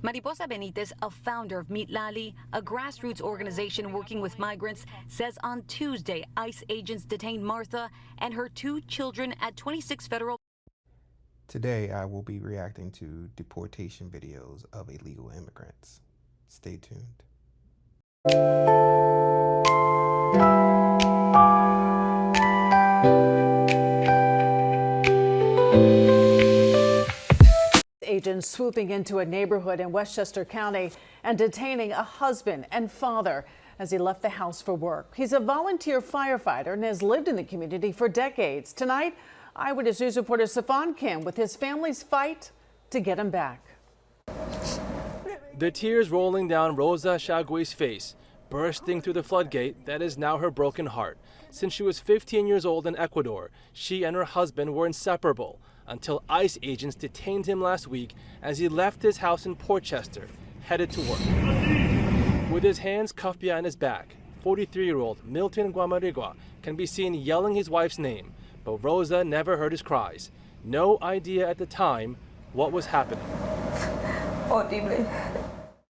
Mariposa Benitez, a founder of Meet Lali, a grassroots organization working with migrants, says on Tuesday ICE agents detained Martha and her 2 children at 26 federal. Today I will be reacting to deportation videos of illegal immigrants. Stay tuned. Agents swooping into a neighborhood in Westchester County and detaining a husband and father as he left the house for work. He's a volunteer firefighter and has lived in the community for decades. Tonight, Eyewitness News reporter Stefan Kim with his family's fight to get him back. The tears rolling down Rosa Chague's face, bursting through the floodgate that is now her broken heart. Since she was 15 years old in Ecuador, she and her husband were inseparable until ICE agents detained him last week as he left his house in Portchester, headed to work. With his hands cuffed behind his back, 43-year-old Milton Guamarigua can be seen yelling his wife's name, but Rosa never heard his cries. No idea at the time what was happening. Horrible.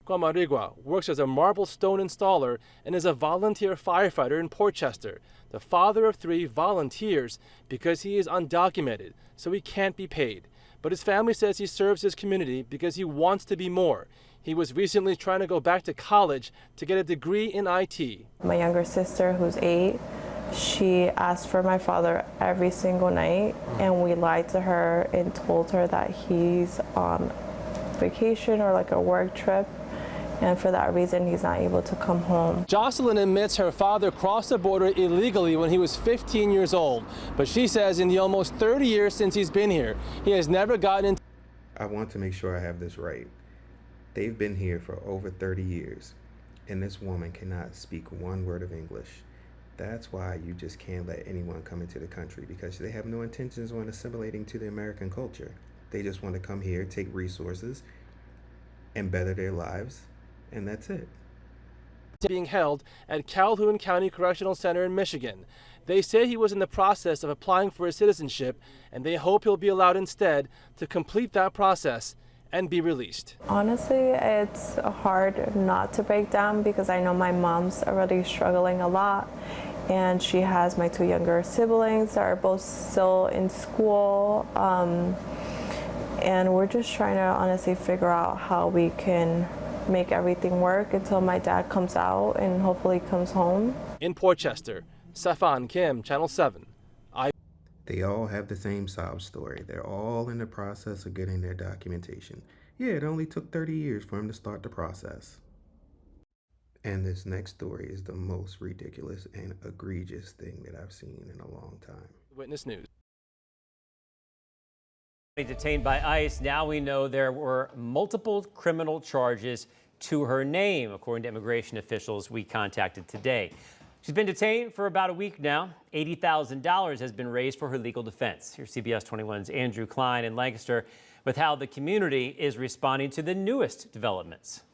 Guamarigua works as a marble stone installer and is a volunteer firefighter in Portchester. The father of 3 volunteers because he is undocumented, so he can't be paid. But his family says he serves his community because he wants to be more. He was recently trying to go back to college to get a degree in IT. My younger sister, who's 8, she asked for my father every single night, and we lied to her and told her that he's on vacation or like a work trip, and for that reason he's not able to come home. Jocelyn admits her father crossed the border illegally when he was 15 years old, but she says in the almost 30 years since he's been here, he has never gotten into. I want to make sure I have this right. They've been here for over 30 years, and this woman cannot speak one word of English. That's why you just can't let anyone come into the country, because they have no intentions on assimilating to the American culture. They just want to come here, take resources, and better their lives, and that's it. Being held at Calhoun County Correctional Center in Michigan. They say he was in the process of applying for his citizenship, and they hope he'll be allowed instead to complete that process and be released. Honestly, it's hard not to break down because I know my mom's already struggling a lot, and she has my 2 younger siblings that are both still in school, and we're just trying to honestly figure out how we can make everything work until my dad comes out and hopefully comes home. In Portchester, Stefan Kim, Channel 7. They all have the same sob story. They're all in the process of getting their documentation. Yeah, it only took 30 years for him to start the process. And this next story is the most ridiculous and egregious thing that I've seen in a long time. Witness News. Detained by ICE, now we know there were multiple criminal charges to her name, according to immigration officials we contacted today. She's been detained for about a week now. $80,000 has been raised for her legal defense. Here's CBS 21's Andrew Klein in Lancaster with how the community is responding to the newest developments.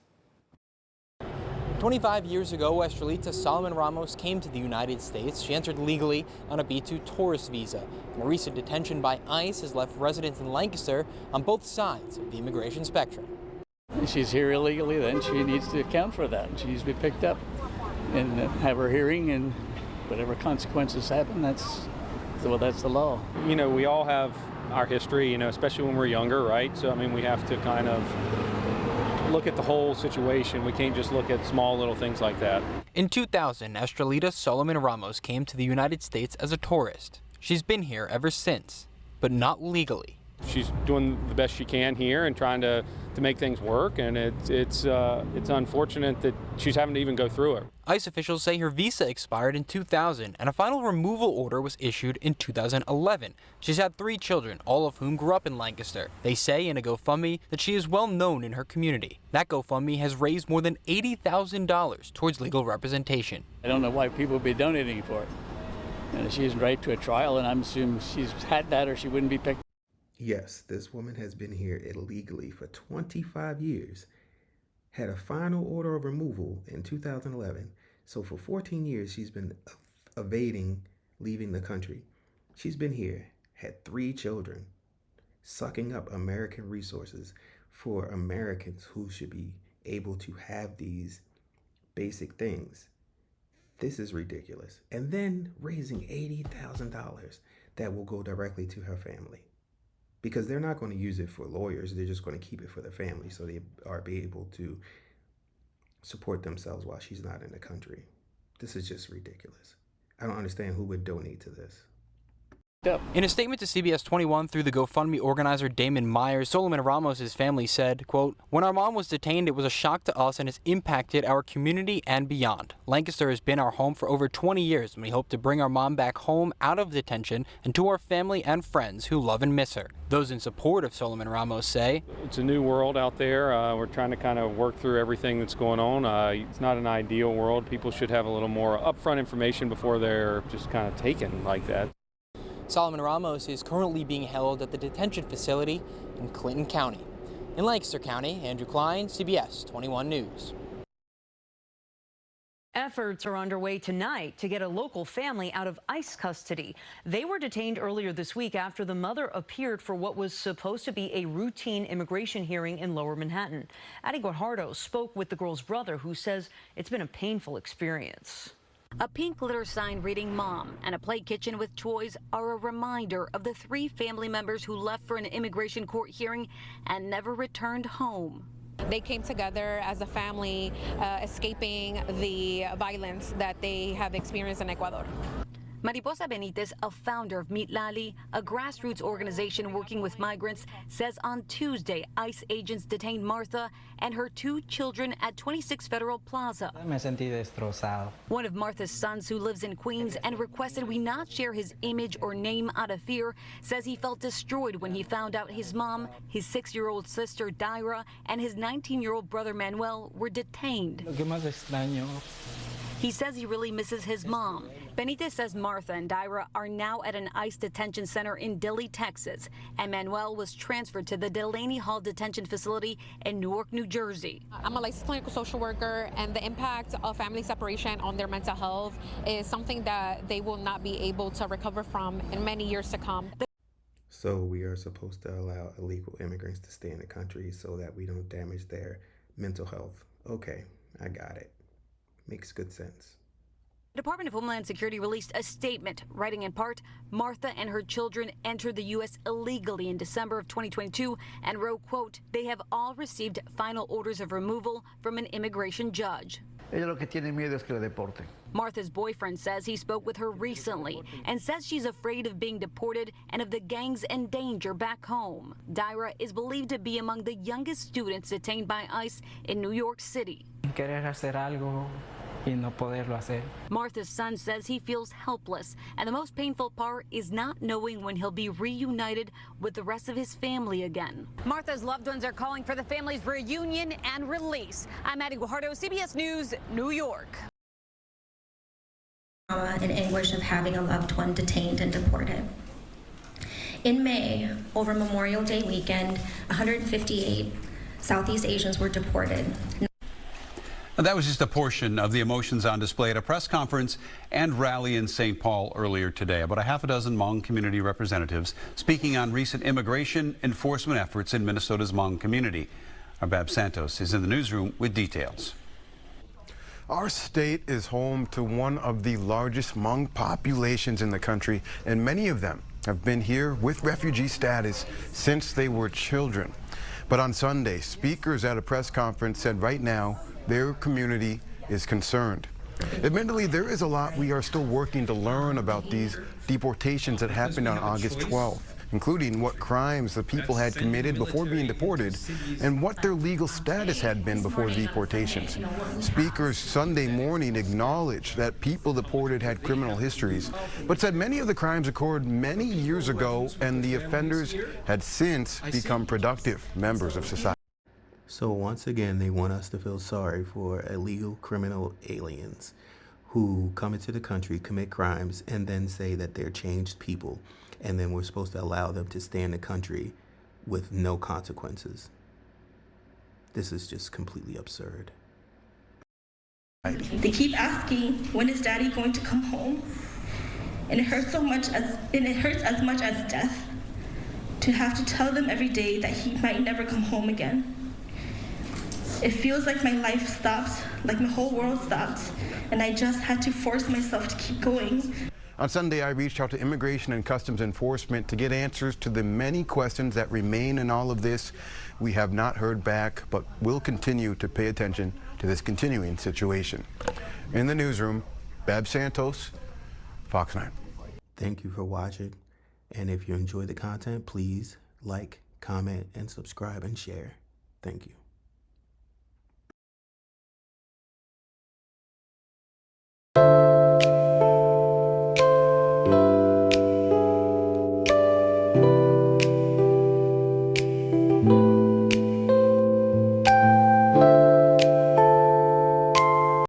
25 years ago, Estrelita Solomon Ramos came to the United States. She entered legally on a B2 tourist visa. And a recent detention by ICE has left residents in Lancaster on both sides of the immigration spectrum. If she's here illegally, then she needs to account for that. She needs to be picked up and have her hearing, and whatever consequences happen, that's the law. You know, we all have our history, you know, especially when we're younger, right? So, I mean, we have to kind of look at the whole situation. We can't just look at small little things like that. In 2000, Estrelita Solomon Ramos came to the United States as a tourist. She's been here ever since, but not legally. She's doing the best she can here and trying to make things work, and it's unfortunate that she's having to even go through it. ICE officials say her visa expired in 2000 and a final removal order was issued in 2011. She's had 3 children, all of whom grew up in Lancaster. They say in a GoFundMe that she is well known in her community. That GoFundMe has raised more than $80,000 towards legal representation. I don't know why people would be donating for it. And she's right to a trial, and I'm assuming she's had that or she wouldn't be picked. Yes, this woman has been here illegally for 25 years, had a final order of removal in 2011. So for 14 years, she's been evading leaving the country. She's been here, had 3 children, sucking up American resources, for Americans who should be able to have these basic things. This is ridiculous. And then raising $80,000 that will go directly to her family, because they're not going to use it for lawyers. They're just going to keep it for the family so they are be able to support themselves while she's not in the country. This is just ridiculous. I don't understand who would donate to this. In a statement to CBS 21 through the GoFundMe organizer Damon Myers, Solomon Ramos' family said, quote, "When our mom was detained, it was a shock to us and has impacted our community and beyond. Lancaster has been our home for over 20 years, and we hope to bring our mom back home out of detention and to our family and friends who love and miss her." Those in support of Solomon Ramos say, "It's a new world out there. We're trying to kind of work through everything that's going on. It's not an ideal world. People should have a little more upfront information before they're just kind of taken like that." Solomon Ramos is currently being held at the detention facility in Clinton County. In Lancaster County, Andrew Klein, CBS 21 News. Efforts are underway tonight to get a local family out of ICE custody. They were detained earlier this week after the mother appeared for what was supposed to be a routine immigration hearing in Lower Manhattan. Addie Guajardo spoke with the girl's brother, who says it's been a painful experience. A pink litter sign reading "Mom" and a play kitchen with toys are a reminder of the 3 family members who left for an immigration court hearing and never returned home. They came together as a family, escaping the violence that they have experienced in Ecuador. Mariposa Benitez, a founder of Meet Lali, a grassroots organization working with migrants, says on Tuesday ICE agents detained Martha and her 2 children at 26 Federal Plaza. Me sentí destrozado. One of Martha's sons, who lives in Queens and requested we not share his image or name out of fear, says he felt destroyed when he found out his mom, his 6-year-old sister Daira, and his 19-year-old brother Manuel were detained. Lo que más extraño. He says he really misses his mom. Benitez says Martha and Daira are now at an ICE detention center in Dilley, Texas, and Manuel was transferred to the Delaney Hall Detention Facility in Newark, New Jersey. I'm a licensed clinical social worker, and the impact of family separation on their mental health is something that they will not be able to recover from in many years to come. So we are supposed to allow illegal immigrants to stay in the country so that we don't damage their mental health. Okay, I got it. Makes good sense. The Department of Homeland Security released a statement writing in part, Martha and her children entered the U.S. illegally in December of 2022 and wrote, quote, "They have all received final orders of removal from an immigration judge." Ella lo que tiene miedo es que la deporten. Martha's boyfriend says he spoke with her recently and says she's afraid of being deported and of the gangs and danger back home. Daira is believed to be among the youngest students detained by ICE in New York City. Querer hacer algo y no poderlo hacer. Martha's son says he feels helpless, and the most painful part is not knowing when he'll be reunited with the rest of his family again. Martha's loved ones are calling for the family's reunion and release. I'm Addie Guajardo, CBS News, New York. And anguish of having a loved one detained and deported. In May, over Memorial Day weekend, 158 Southeast Asians were deported. That was just a portion of the emotions on display at a press conference and rally in St. Paul earlier today. About a half a dozen Hmong community representatives speaking on recent immigration enforcement efforts in Minnesota's Hmong community. Our Bab Santos is in the newsroom with details. Our state is home to one of the largest Hmong populations in the country, and many of them have been here with refugee status since they were children. But on Sunday, speakers at a press conference said right now their community is concerned. Admittedly, there is a lot we are still working to learn about these deportations that happened on August 12th, including what crimes the people had committed before being deported and what their legal status had been before deportations. Speakers Sunday morning acknowledged that people deported had criminal histories, but said many of the crimes occurred many years ago and the offenders had since become productive members of society. So once again, they want us to feel sorry for illegal criminal aliens who come into the country, commit crimes, and then say that they're changed people. And then we're supposed to allow them to stay in the country with no consequences. This is just completely absurd. They keep asking, when is Daddy going to come home? And it hurts as much as death. to have to tell them every day that he might never come home again. It feels like my life stopped, like my whole world stopped, and I just had to force myself to keep going. On Sunday, I reached out to Immigration and Customs Enforcement to get answers to the many questions that remain in all of this. We have not heard back, but will continue to pay attention to this continuing situation. In the newsroom, Bab Santos, Fox 9. Thank you for watching. And if you enjoy the content, please like, comment, and subscribe and share. Thank you.